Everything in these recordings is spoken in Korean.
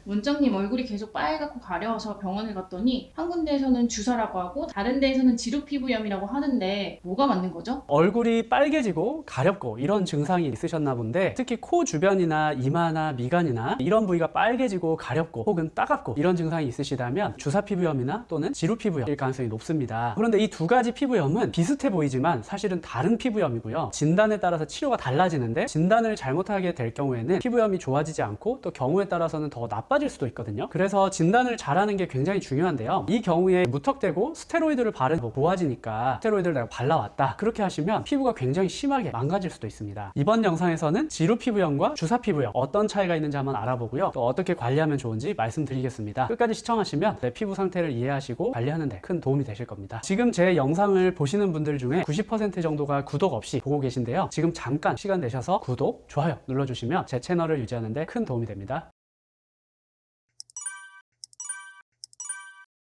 원장님 얼굴이 계속 빨갛고 가려워서 병원을 갔더니 한 군데에서는 주사라고 하고 다른 데에서는 지루 피부염이라고 하는데 뭐가 맞는 거죠? 얼굴이 빨개지고 가렵고 이런 증상이 있으셨나 본데, 특히 코 주변이나 이마나 미간이나 이런 부위가 빨개지고 가렵고 혹은 따갑고 이런 증상이 있으시다면 주사 피부염이나 또는 지루 피부염일 가능성이 높습니다. 그런데 이 두 가지 피부염은 비슷해 보이지만 사실은 다른 피부염이고요. 진단에 따라서 치료가 달라지는데, 진단을 잘못하게 될 경우에는 피부염이 좋아지지 않고 또 경우에 따라서는 더 나빠질 수도 있거든요. 그래서 진단을 잘하는 게 굉장히 중요한데요. 이 경우에 무턱대고 스테로이드를 바르면 좋아지니까 스테로이드를 내가 발라왔다, 그렇게 하시면 피부가 굉장히 심하게 망가질 수도 있습니다. 이번 영상에서는 지루 피부염과 주사 피부염 어떤 차이가 있는지 한번 알아보고요, 또 어떻게 관리하면 좋은지 말씀드리겠습니다. 끝까지 시청하시면 내 피부 상태를 이해하시고 관리하는 데 큰 도움이 되실 겁니다. 지금 제 영상을 보시는 분들 중에 90% 정도가 구독 없이 보고 계신데요, 지금 잠깐 시간 내셔서 구독, 좋아요 눌러주시면 제 채널을 유지하는 데 큰 도움이 됩니다.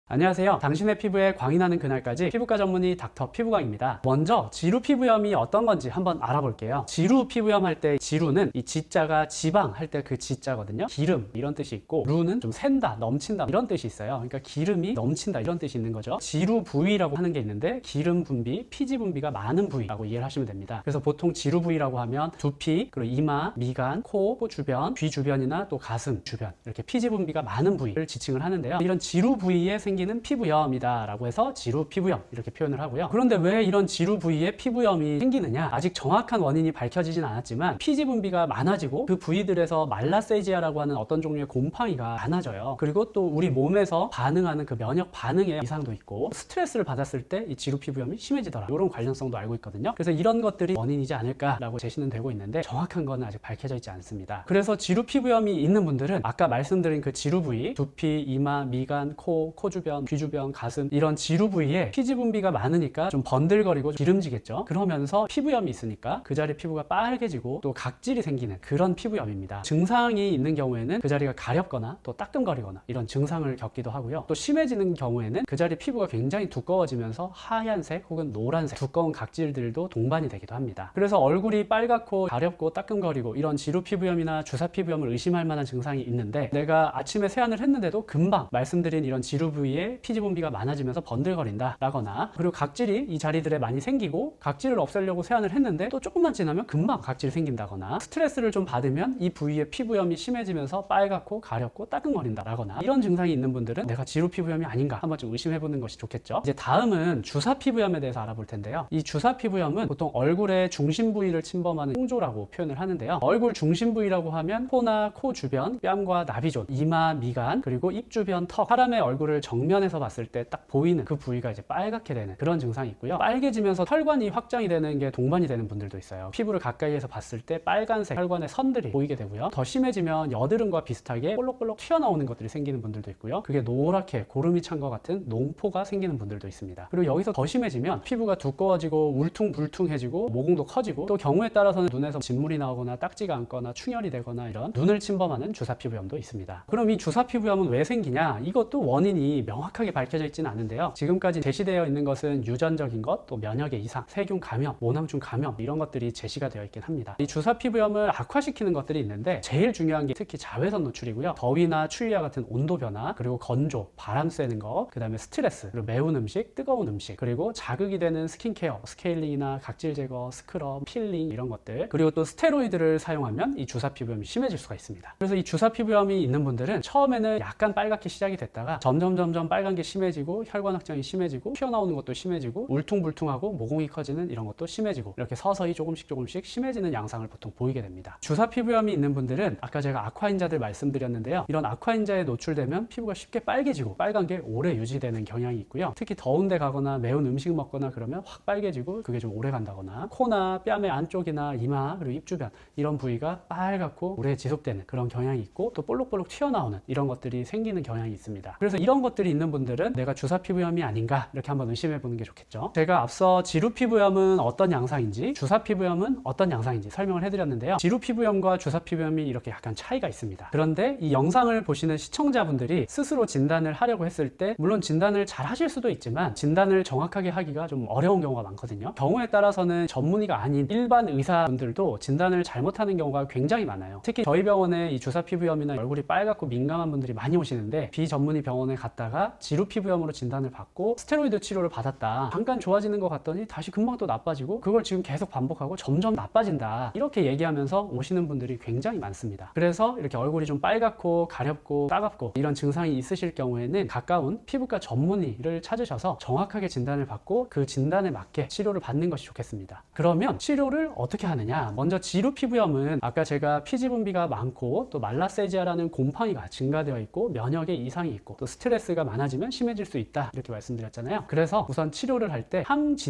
안녕하세요. 당신의 피부에 광이 나는 그날까지 피부과 전문의 닥터 피부광입니다. 먼저 지루 피부염이 어떤 건지 한번 알아볼게요. 지루 피부염 할 때, 지루는 이 지자가 지방 할 때 그 지자거든요. 기름 이런 뜻이 있고, 루는 좀 샌다, 넘친다 이런 뜻이 있어요. 그러니까 기름이 넘친다 이런 뜻이 있는 거죠. 지루 부위라고 하는 게 있는데, 기름 분비, 피지 분비가 많은 부위라고 이해를 하시면 됩니다. 그래서 보통 지루 부위라고 하면 두피, 그리고 이마, 미간, 코 주변, 귀 주변이나 또 가슴 주변, 이렇게 피지 분비가 많은 부위를 지칭을 하는데요. 이런 지루 부위에 생기는 피부염이다 라고 해서 지루 피부염 이렇게 표현을 하고요. 그런데 왜 이런 지루 부위에 피부염이 생기느냐, 아직 정확한 원인이 밝혀지진 않았지만 피지 분비가 많아지고 그 부위들에서 말라세지아라고 하는 어떤 종류의 곰팡이가 많아져요. 그리고 또 우리 몸에서 반응하는 그 면역 반응에 이상도 있고, 스트레스를 받았을 때 이 지루 피부염이 심해지더라, 이런 관련성도 알고 있거든요. 그래서 이런 것들이 원인이지 않을까라고 제시는 되고 있는데, 정확한 건 아직 밝혀져 있지 않습니다. 그래서 지루 피부염이 있는 분들은 아까 말씀드린 그 지루 부위, 두피, 이마, 미간, 코 주변, 귀 주변, 가슴, 이런 지루 부위에 피지 분비가 많으니까 좀 번들거리고 기름지겠죠. 그러면서 피부염이 있으니까 그 자리 피부가 빨개지고 또 각질이 생기는 그런 피부염입니다. 증상이 있는 경우에는 그 자리가 가렵거나 또 따끔거리거나 이런 증상을 겪기도 하고요. 또 심해지는 경우에는 그 자리 피부가 굉장히 두꺼워지면서 하얀색 혹은 노란색 두꺼운 각질들도 동반이 되기도 합니다. 그래서 얼굴이 빨갛고 가렵고 따끔거리고 이런 지루 피부염이나 주사 피부염을 의심할 만한 증상이 있는데, 내가 아침에 세안을 했는데도 금방 말씀드린 이런 지루 부위에 피지 분비가 많아지면서 번들거린다 라거나, 그리고 각질이 이 자리들에 많이 생기고 각질을 없애려고 세안을 했는데 또 조금만 지나면 금방 각질이 생긴다거나, 스트레스를 좀 받으면 이 부위에 피부염이 심해지면서 빨갛고 가렵고 따끔거린다 라거나, 이런 증상이 있는 분들은 내가 지루 피부염이 아닌가 한번 좀 의심해보는 것이 좋겠죠. 이제 다음은 주사 피부염에 대해서 알아볼 텐데요. 이 주사 피부염은 보통 얼굴의 중심 부위를 침범하는 홍조라고 표현을 하는데요. 얼굴 중심 부위라고 하면 코나 코 주변, 뺨과 나비존, 이마, 미간, 그리고 입 주변 턱, 사람의 얼굴을 정면에서 봤을 때 딱 보이는 그 부위가 이제 빨갛게 되는 그런 증상이 있고요. 빨개지면서 혈관이 확장이 되는 게 동반이 되는 분들도 있어요. 피부를 가까이에서 봤을 때 빨간색 혈관의 선들이 보이게 되고요. 더 심해지면 여드름과 비슷하게 볼록볼록 튀어나오는 것들이 생기는 분들도 있고요. 그게 노랗게 고름이 찬 것 같은 농포가 생기는 분들도 있습니다. 그리고 여기서 더 심해지면 피부가 두꺼워지고 울퉁불퉁해지고 모공도 커지고, 또 경우에 따라서는 눈에서 진물이 나오거나 딱지가 않거나 충혈이 되거나 이런 눈을 침범하는 주사 피부염도 있습니다. 그럼 이 주사 피부염은 왜 생기냐, 이것도 원인이 명확하게 밝혀져 있지는 않은데요. 지금까지 제시되어 있는 것은 유전적인 것, 또 면역의 이상, 세균 감염, 모낭충 감염, 이런 것들이 제시가 되어 있긴 합니다. 이 주사 피부염을 악화시키는 것들이 있는데, 제일 중요한 게 특히 자외선 노출이고요. 더위나 추위와 같은 온도 변화, 그리고 건조, 바람 쐬는 거, 그 다음에 스트레스, 그리고 매운 음식, 뜨거운 음식, 그리고 자극이 되는 스킨케어, 스케일링이나 각질 제거, 스크럽, 필링 이런 것들, 그리고 또 스테로이드를 사용하면 이 주사 피부염이 심해질 수가 있습니다. 그래서 이 주사 피부염이 있는 분들은 처음에는 약간 빨갛게 시작이 됐다가 점점 빨간 게 심해지고, 혈관 확장이 심해지고, 튀어나오는 것도 심해지고, 울퉁불퉁하고 모공이 커지는 이런 것도 심해지고, 이렇게 서서히 조금씩 심해지는 양상을 보통 보이게 됩니다. 주사 피부염이 있는 분들은 아까 제가 아쿠아인자들 말씀드렸는데요. 이런 아쿠아인자에 노출되면 피부가 쉽게 빨개지고 빨간 게 오래 유지되는 경향이 있고요. 특히 더운 데 가거나 매운 음식 먹거나 그러면 확 빨개지고 그게 좀 오래 간다거나, 코나 뺨의 안쪽이나 이마, 그리고 입 주변 이런 부위가 빨갛고 오래 지속되는 그런 경향이 있고, 또 볼록볼록 튀어나오는 이런 것들이 생기는 경향이 있습니다. 그래서 이런 것들이 있는 분들은 내가 주사 피부염이 아닌가 이렇게 한번 의심해 보는 게 좋겠죠. 제가 앞서 지루 피부염은 어떤 양상인지, 주사 피부염은 어떤 양상인지 설명을 해드렸는데요. 지루 피부염과 주사 피부염이 이렇게 약간 차이가 있습니다. 그런데 이 영상을 보시는 시청자분들이 스스로 진단을 하려고 했을 때 물론 진단을 잘 하실 수도 있지만 진단을 정확하게 하기가 좀 어려운 경우가 많거든요. 경우에 따라서는 전문의가 아닌 일반 의사분들도 진단을 잘못하는 경우가 굉장히 많아요. 특히 저희 병원에 이 주사 피부염이나 얼굴이 빨갛고 민감한 분들이 많이 오시는데 비전문의 병원에 갔다가 지루 피부염으로 진단을 받고 스테로이드 치료를 받았다. 잠깐 좋아지는 것 같더니 다시 금방 또 나빠지고 그걸 지금 계속 반복하고 점점 나빠진다. 이렇게 얘기하면서 오시는 분들이 굉장히 많습니다. 그래서 이렇게 얼굴이 좀 빨갛고 가렵고 따갑고 이런 증상이 있으실 경우에는 가까운 피부과 전문의를 찾으셔서 정확하게 진단을 받고 그 진단에 맞게 치료를 받는 것이 좋겠습니다. 그러면 치료를 어떻게 하느냐? 먼저 지루 피부염은 아까 제가 피지 분비가 많고 또 말라세지아라는 곰팡이가 증가되어 있고 면역에 이상이 있고 또 스트레스가 많아지면 심해질 수 있다 이렇게 말씀드렸잖아요. 그래서 우선 치료를 할 때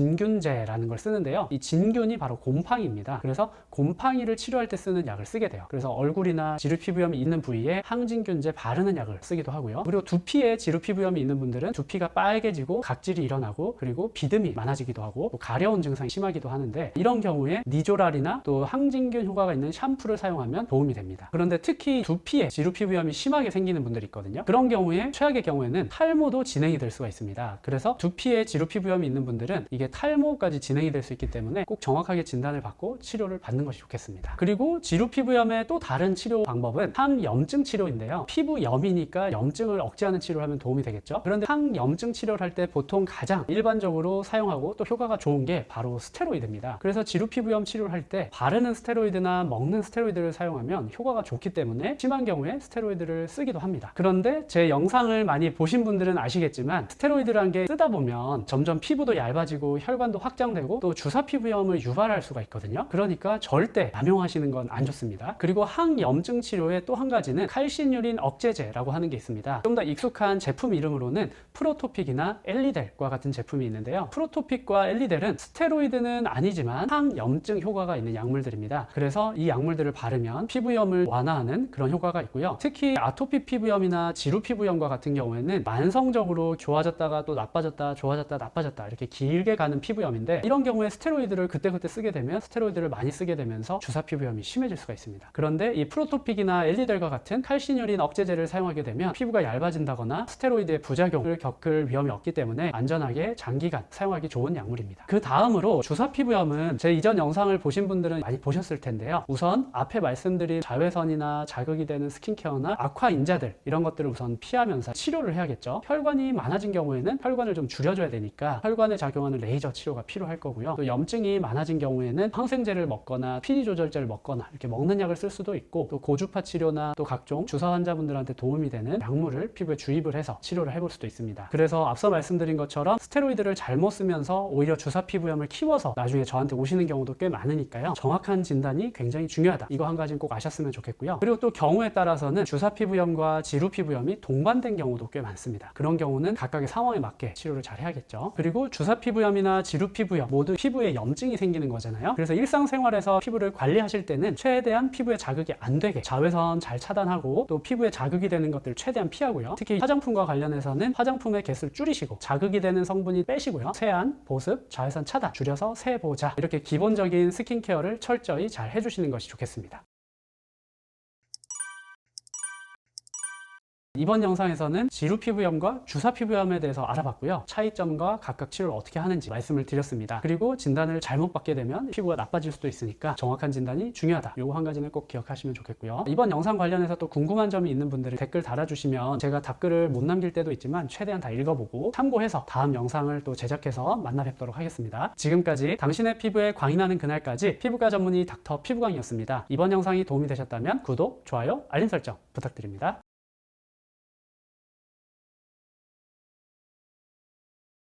항진균제라는 걸 쓰는데요. 이 진균이 바로 곰팡이입니다. 그래서 곰팡이를 치료할 때 쓰는 약을 쓰게 돼요. 그래서 얼굴이나 지루 피부염이 있는 부위에 항진균제 바르는 약을 쓰기도 하고요. 그리고 두피에 지루 피부염이 있는 분들은 두피가 빨개지고 각질이 일어나고 그리고 비듬이 많아지기도 하고 또 가려운 증상이 심하기도 하는데 이런 경우에 니조랄이나 또 항진균 효과가 있는 샴푸를 사용하면 도움이 됩니다. 그런데 특히 두피에 지루 피부염이 심하게 생기는 분들이 있거든요. 그런 경우에 최악의 경우에는 탈모도 진행이 될 수가 있습니다. 그래서 두피에 지루 피부염이 있는 분들은 이게 탈모까지 진행이 될 수 있기 때문에 꼭 정확하게 진단을 받고 치료를 받는 것이 좋겠습니다. 그리고 지루 피부염의 또 다른 치료 방법은 항염증 치료인데요. 피부염이니까 염증을 억제하는 치료를 하면 도움이 되겠죠. 그런데 항염증 치료를 할 때 보통 가장 일반적으로 사용하고 또 효과가 좋은 게 바로 스테로이드입니다. 그래서 지루 피부염 치료를 할 때 바르는 스테로이드나 먹는 스테로이드를 사용하면 효과가 좋기 때문에 심한 경우에 스테로이드를 쓰기도 합니다. 그런데 제 영상을 많이 보신 분들은 아시겠지만 스테로이드란 게 쓰다 보면 점점 피부도 얇아지고 혈관도 확장되고 또 주사 피부염을 유발할 수가 있거든요. 그러니까 절대 남용하시는 건 안 좋습니다. 그리고 항염증 치료의 또 한 가지는 칼신유린 억제제라고 하는 게 있습니다. 좀 더 익숙한 제품 이름으로는 프로토픽이나 엘리델과 같은 제품이 있는데요. 프로토픽과 엘리델은 스테로이드는 아니지만 항염증 효과가 있는 약물들입니다. 그래서 이 약물들을 바르면 피부염을 완화하는 그런 효과가 있고요. 특히 아토피 피부염이나 지루 피부염과 같은 경우에는 만성적으로 좋아졌다가 또 나빠졌다 좋아졌다 나빠졌다 이렇게 길게 가는 피부염인데 이런 경우에 스테로이드를 그때그때 쓰게 되면 스테로이드를 많이 쓰게 되면서 주사 피부염이 심해질 수가 있습니다. 그런데 이 프로토픽이나 엘리델과 같은 칼신유린 억제제를 사용하게 되면 피부가 얇아진다거나 스테로이드의 부작용을 겪을 위험이 없기 때문에 안전하게 장기간 사용하기 좋은 약물입니다. 그 다음으로 주사 피부염은 제 이전 영상을 보신 분들은 많이 보셨을 텐데요. 우선 앞에 말씀드린 자외선이나 자극이 되는 스킨케어나 악화 인자들 이런 것들을 우선 피하면서 치료를 해야겠죠. 혈관이 많아진 경우에는 혈관을 좀 줄여줘야 되니까 혈관에 작용하는 레이저 치료가 필요할 거고요. 또 염증이 많아진 경우에는 항생제를 먹거나 피지 조절제를 먹거나 이렇게 먹는 약을 쓸 수도 있고 또 고주파 치료나 또 각종 주사 환자분들한테 도움이 되는 약물을 피부에 주입을 해서 치료를 해볼 수도 있습니다. 그래서 앞서 말씀드린 것처럼 스테로이드를 잘못 쓰면서 오히려 주사 피부염을 키워서 나중에 저한테 오시는 경우도 꽤 많으니까요. 정확한 진단이 굉장히 중요하다. 이거 한 가지는 꼭 아셨으면 좋겠고요. 그리고 또 경우에 따라서는 주사 피부염과 지루 피부염이 동반된 경우도 꽤 많습니다. 그런 경우는 각각의 상황에 맞게 치료를 잘 해야겠죠. 그리고 주사 피부염이나 지루 피부염 모두 피부에 염증이 생기는 거잖아요. 그래서 일상생활에서 피부를 관리하실 때는 최대한 피부에 자극이 안 되게 자외선 잘 차단하고 또 피부에 자극이 되는 것들을 최대한 피하고요. 특히 화장품과 관련해서는 화장품의 개수를 줄이시고 자극이 되는 성분이 빼시고요. 세안, 보습, 자외선 차단 줄여서 세보자 이렇게 기본적인 스킨케어를 철저히 잘 해주시는 것이 좋겠습니다. 이번 영상에서는 지루 피부염과 주사 피부염에 대해서 알아봤고요. 차이점과 각각 치료를 어떻게 하는지 말씀을 드렸습니다. 그리고 진단을 잘못 받게 되면 피부가 나빠질 수도 있으니까 정확한 진단이 중요하다. 요거 한 가지는 꼭 기억하시면 좋겠고요. 이번 영상 관련해서 또 궁금한 점이 있는 분들은 댓글 달아주시면 제가 답글을 못 남길 때도 있지만 최대한 다 읽어보고 참고해서 다음 영상을 또 제작해서 만나 뵙도록 하겠습니다. 지금까지 당신의 피부에 광이 나는 그날까지 피부과 전문의 닥터 피부광이었습니다. 이번 영상이 도움이 되셨다면 구독, 좋아요, 알림 설정 부탁드립니다.